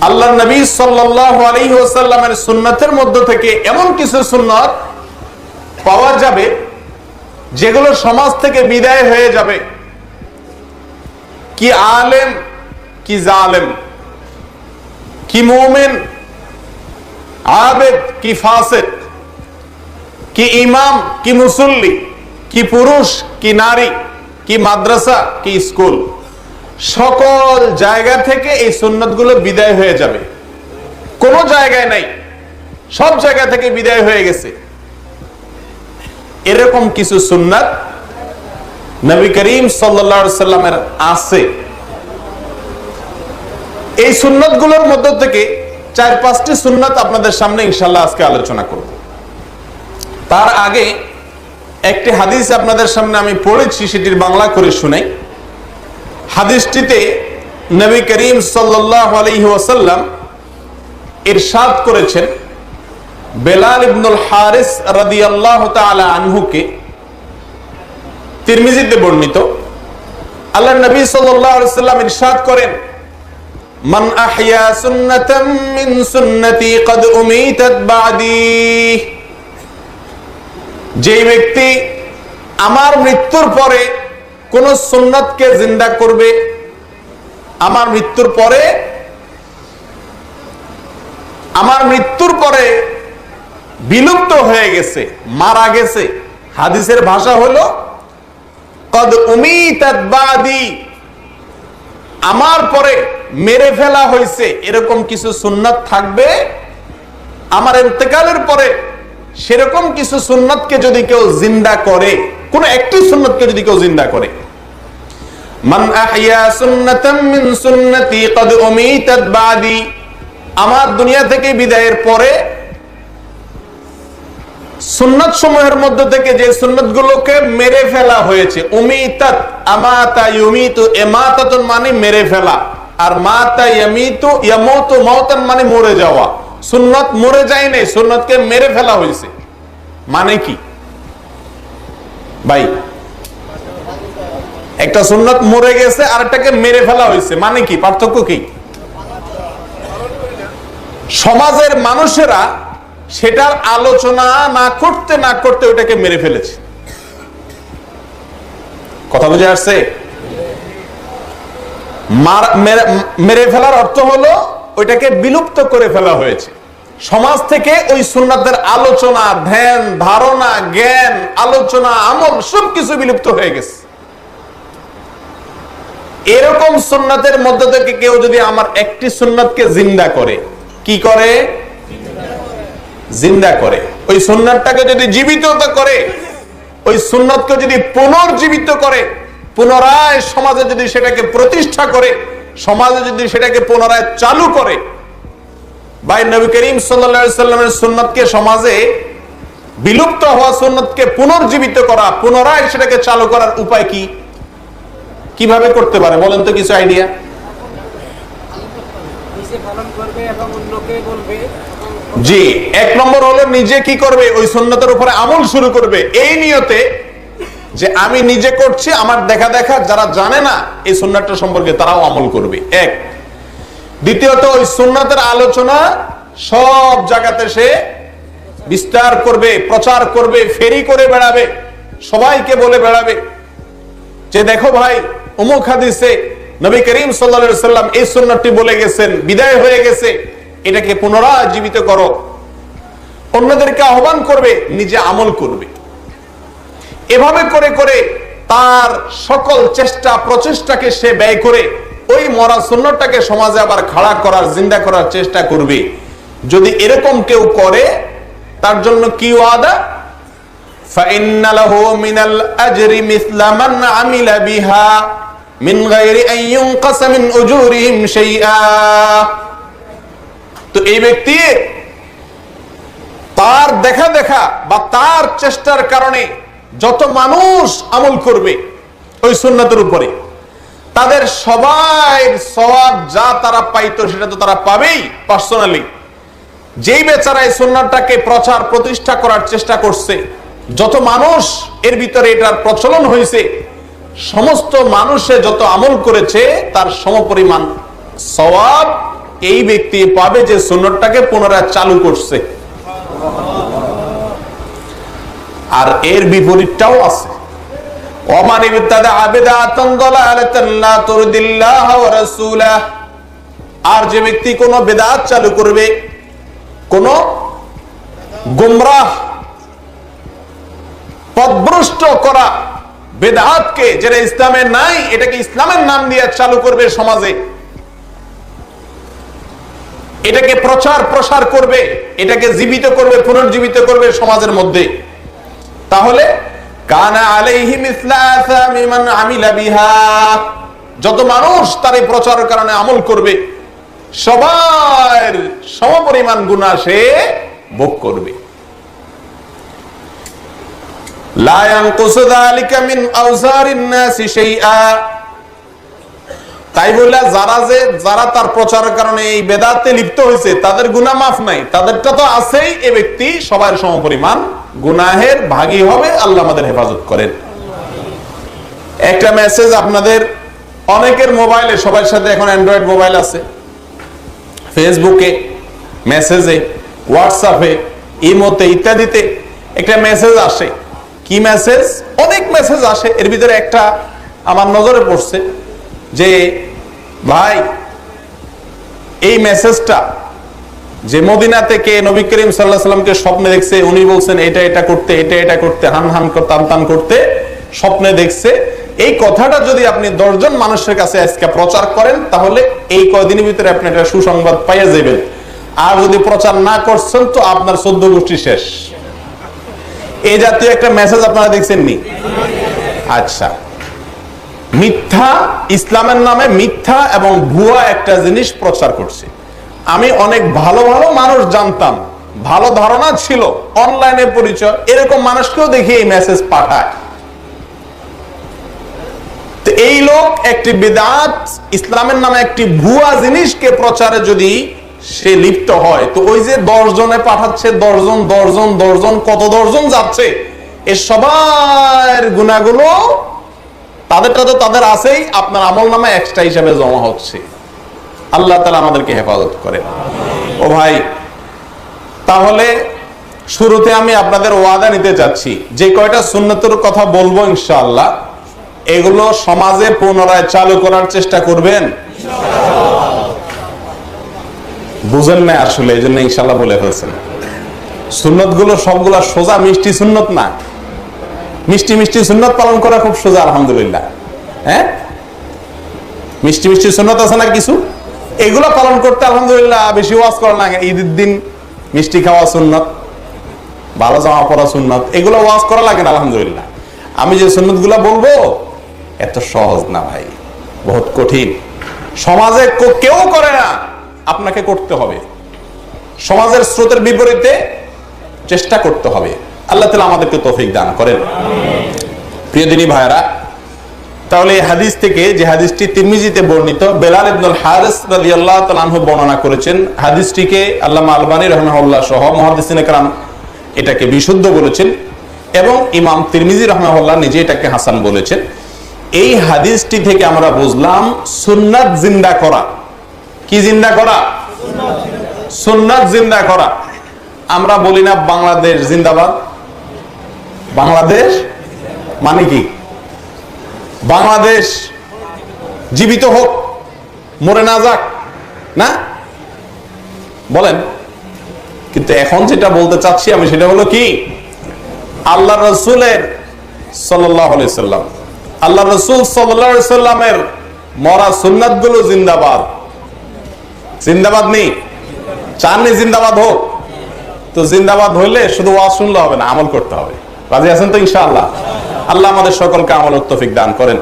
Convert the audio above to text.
আল্লাহর নবী সাল্লাল্লাহু আলাইহি ওয়াসাল্লামের সুন্নাতের মধ্য থেকে এমন কিছু সুন্নাত পাওয়া যাবে যেগুলো সমাজ থেকে বিদায় হয়ে যাবে। কি আলেম কি জালেম, কি মুমিন আবেদ কি ফাসিক, কি ইমাম কি মুসল্লি, কি পুরুষ কি নারী, কি মাদ্রাসা কি স্কুল, সকল জায়গা থেকে এই সুন্নাতগুলো বিদায় হয়ে যাবে। কোন জায়গায় নাই, সব জায়গা থেকে বিদায় হয়ে গেছে। এরকম কিছু সুন্নাত নবী করিম সাল্লাল্লাহু আলাইহি সাল্লামের আছে। এই সুন্নাতগুলোর মধ্য থেকে 4-5টি সুন্নাত আপনাদের সামনে ইনশাআল্লাহ আজকে আলোচনা করব। তার আগে একটি হাদিস আপনাদের সামনে আমি পড়েছি, সেটির বাংলা করে শুনাই। হাদিসটিতে নবী করিম সাল্লাল্লাহু আলাইহি ওয়াসাল্লাম ইরশাদ করেছেন, বেলাল ইবনুল হারিস রাদিয়াল্লাহু তাআলা আনহুকে, তিরমিজিতে বর্ণিত। আল্লাহর নবী সাল্লাল্লাহু আলাইহি ওয়াসাল্লাম ইরশাদ করেন, মান আহইয়া সুন্নাতাম মিন সুন্নতি ক্বাদ উমিতাত বাদি। যে ব্যক্তি আমার মৃত্যুর পরে কোন সুন্নাতকে জিন্দা করবে, আমার মৃত্যুর পরে বিলুপ্ত হয়ে গেছে, মারা গেছে। হাদিসের ভাষা হলো কদ উমিতাত বাদি, আমার পরে মেরে ফেলা হয়েছে এরকম কিছু সুন্নাত থাকবে আমার ইন্তেকালের পরে। সেরকম কিছু সুন্নাতকে যদি কেউ জিন্দা করে, কোন একটি সুন্নাতকে যদি কেউ জিন্দা করে, মান আহইয়া সুন্নাতাম মিন সুন্নতি ক্বাদ উমিতাত বাদি, আমার দুনিয়া থেকে বিদায়ের পরে সুন্নাত সমূহের মধ্য থেকে যে সুন্নাতগুলোকে মেরে ফেলা হয়েছে, উমিতাত আমাতা ইউমিতু, ইমাতাতুন মানে মেরে ফেলা, আর মাতা ইয়ামিতু ইয়ামুতু মাউতান মানে মরে যাওয়া। সুন্নাত মরে যায় নাই, সুন্নাতকে মেরে ফেলা হয়েছে। মানে কি ভাই? একটা সুন্নাত মরে গেছে আর একটাকে মেরে ফেলা হয়েছে, মানে কি? পার্থক্য কি? সমাজের মানুষেরা সেটার আলোচনা না করতে ওটাকে মেরে ফেলেছে। কথা বুঝে আসছে? মেরে ফেলার অর্থ হলো ওইটাকে বিলুপ্ত করে ফেলা হয়েছে। সমাজ থেকে ওই সুন্নাতের আলোচনা, ধ্যান ধারণা, জ্ঞান, আলোচনা, আমল সবকিছু বিলুপ্ত হয়ে গেছে। এরকম সুন্নাতের মধ্য থেকে কেউ যদি আমার একটি সুন্নাতকে জিন্দা করে, কি করে? জিন্দা করে। ওই সুন্নাতটাকে যদি জীবিত করে, ওই সুন্নাতকে যদি পুনর্জীবিত করে, পুনরায় সমাজে যদি সেটাকে প্রতিষ্ঠা করে, সমাজে যদি সেটাকে পুনরায় চালু করে, ভাই নবী করিম সাল্লাল্লাহু আলাইহি সাল্লামের সুন্নাতকে সমাজে বিলুপ্ত হওয়া সুন্নাতকে পুনর্জীবিত করা, পুনরায় সেটাকে চালু করার উপায় কি? কিভাবে করতে পারে বলেন তো, কিছু আইডিয়া? জি, 1 নম্বর হলো নিজে কি করবে? ওই সুন্নাতের উপরে আমল শুরু করবে, এই নিয়তে যে আমি নিজে করছি, আমার দেখা যারা জানে না এই সুন্নাতটা সম্পর্কে তারাও আমল করবে। 1। দ্বিতীয়ত, ওই সুন্নাতের আলোচনা সব জায়গাতে সে বিস্তার করবে, প্রচার করবে, ফেরি করে বেড়াবে, সবাইকে বলে বেড়াবে যে দেখো ভাই, অমুক হাদিসে নবী করিম সাল্লাল্লাহু আলাইহি সাল্লাম এই সুন্নাতটি বলে গেছেন, বিদায় হয়ে গেছে, এটাকে পুনরায় জীবিত করো। অন্যদেরকে আহ্বান করবে, নিজে আমল করবে। এভাবে করে করে তার সকল চেষ্টা প্রচেষ্টাকে সে ব্যয় করে ওই মরা সুন্নাতটাকে সমাজে আবার খাড়া করার, জিন্দা করার চেষ্টা করবে। যদি এরকম কেউ করে, তার জন্য কি ওয়াদা? ফাইন্না লাহু মিনাল আজরি মিসলা মান আমিলা বিহা মিন গায়রি আন ইউনকাসা মিন উজুরিহিম শাইআ। তো এই ব্যক্তি তার দেখা বা তার চেষ্টার কারণে যত মানুষ আমল করবে ওই সুন্নাতের উপরে, তাদের সবাই সওয়াব যা তারা পাইতো সেটা তো তারা পাবেই পার্সোনালি। যেই বেচারা এই সুন্নাতটাকে প্রচার প্রতিষ্ঠা করার চেষ্টা করছে, যত মানুষ এর ভিতরে এটার প্রচলন হয়েছে, সমস্ত মানুষে যত আমল করেছে তার সমপরিমাণ সওয়াব এই ব্যক্তি পাবে যে সুন্নতটাকে পুনরায় চালু করছে। আর এর বিপরীতটাও আছে, ওমান ইবতাদা বিদআতান দালালাতান লা তুরদিল্লাহ ওয়া রাসূলাহ। আর যে ব্যক্তি কোন বিদআত চালু করবে, কোন গুমরাহ পথভ্রষ্ট করা বিদআতকে, যেটা ইসলামে নাই, এটাকে ইসলামের নাম দিয়ে চালু করবে সমাজে, এটাকে প্রসার করবে, এটাকে জীবিত করবে, পুনর্জীবিত করবে সমাজের মধ্যে, তাহলে কানা আলাইহি মিসলা আসামি মান আমিলা বিহা, যত মানুষ তার এই প্রচারের কারণে আমল করবে সবার সমপরিমাণ গুনাহ সে ভোগ করবে। লা ইয়ানকুসু যালিকা মিন আওজারিন নাসি শাইআ। তাই বলে যারা তার প্রচারের কারণে এই বেদাতে লিপ্ত হয়েছে তাদের গুনাহ মাফ নাই, তাদেরটা তো আছেই। এই ব্যক্তি সবার সমপরিমাণ গুনাহের ভাগী হবে। আল্লাহ আমাদের হেফাজত করেন। একটা মেসেজ আপনাদের অনেকের মোবাইলে, সবার সাথে এখন অ্যান্ড্রয়েড মোবাইল আছে, ফেসবুকে, মেসেজে, হোয়াটসঅ্যাপে, ইমোতে ইত্যাদিতে একটা মেসেজ আসে। কি মেসেজ? অনেক মেসেজ আসে, এর ভিতরে একটা আমার নজরে পড়ছে যে ভাই এই মেসেজটা যে মদিনা থেকে নবী করিম সাল্লাল্লাহু আলাইহি সাল্লামকে স্বপ্নে দেখছে, উনি বলছেন এটা করতে, এটা করতে, হান টান করতে স্বপ্নে দেখছে, এই কথাটা যদি আপনি 10 জন মানুষের কাছে আজকে প্রচার করেন তাহলে এই কয়দিনের ভিতরে আপনি একটা সুসংবাদ পাইয়া যাবেন। আর যদি প্রচার না করছেন তো আপনার 14 গোষ্ঠী শেষ। এই জাতীয় একটা মেসেজ আপনারা দেখছেন নি? আচ্ছা, মিথ্যা, ইসলামের নামে মিথ্যা এবং ভুয়া একটা জিনিস প্রচার করছে। আমি অনেক ভালো ভালো মানুষ জানতাম, ভালো ধারণা ছিল, অনলাইনে পরিচয়, এরকম মানুষকেও দেখি এই মেসেজ পাঠায়। তো এই লোক একটি বিদআত, ইসলামের নামে একটি ভুয়া জিনিসকে প্রচারে যদি সে লিপ্ত হয়, তো ওই যে 10 জনে পাঠাচ্ছে, 10 জন কত 10 জন যাচ্ছে, এ সবার গুনাহগুলো তাদেরটা তো তাদের আছেই, আপনার আমল নামে এক্সট্রা হিসাবে জমা হচ্ছে। আল্লাহ তাআলা আমাদেরকে হেফাজত করেন। ও ভাই, তাহলে শুরুতে আমি আপনাদের ওয়াদা নিতে চাচ্ছি, যে কয়টা সুন্নতের কথা বলবো ইনশাআল্লাহ, এগুলো সমাজে পুনরায় চালু করার চেষ্টা করবেন। বুঝেন না আসলে, এই জন্য ইনশাআল্লাহ বলে ফেলছেন। সুন্নত গুলো সবগুলা সোজা মিষ্টি সুন্নত না। মিষ্টি সুন্নত পালন করা খুব সোজা, আলহামদুলিল্লাহ। হ্যাঁ, মিষ্টি সুন্নত আছে না কিছু, এগুলো পালন করতে আলহামদুলিল্লাহ বেশি ওয়াজ করা লাগে। ঈদের দিন মিষ্টি খাওয়া সুন্নত, ভালো জামা পরা সুন্নত, এগুলো ওয়াজ করা লাগে না আলহামদুলিল্লাহ। আমি যে সুন্নত গুলা বলবো এত সহজ না ভাই, বহুত কঠিন। সমাজে কেউ করে না, আপনাকে করতে হবে। সমাজের স্রোতের বিপরীতে চেষ্টা করতে হবে। আল্লাহ তাআলা আমাদেরকে তৌফিক দান করেন। প্রিয় দিনী ভাইরা, তাহলে এই হাদিস থেকে, যে হাদিসটি তিরমিজিতে বর্ণিত, বেলাল ইবনুল হারিস রাদিয়াল্লাহু তাআলা আনহু বর্ণনা করেছেন, হাদিসটিকে আল্লামা আলবানী রাহিমাহুল্লাহ সহ মুহাদ্দিসিনে কেরাম এটাকে বিশুদ্ধ বলেছেন এবং ইমাম তিরমিজি রাহিমাহুল্লাহ নিজে এটাকে হাসান বলেছেন। এই হাদিসটি থেকে আমরা বুঝলাম সুন্নাত জিন্দা করা। কি জিন্দা করা? সুন্নাত জিন্দা করা। আমরা বলি না বাংলাদেশ জিন্দাবাদ, বাংলাদেশ মানে কি? বাংলাদেশ জীবিত হোক, মরে না যাক, না বলেন। কিন্তু এখন যেটা বলতে চাচ্ছি আমি, সেটা হলো কি, আল্লাহ রাসূলের সাল্লাল্লাহু আলাইহি সাল্লাম, আল্লাহ রাসূল সাল্লাল্লাহু আলাইহি সাল্লামের মরা সুন্নাত গুলো জিন্দাবাদ। জিন্দাবাদ নেই? চাননি জিন্দাবাদ হোক? তো জিন্দাবাদ হইলে শুধু ওয়াজ শুনলে হবে না, আমল করতে হবে। রাজি আছেন তো ইনশাআল্লাহ? আল্লাহ আমাদের সকলকে আমলের তৌফিক দান করেন।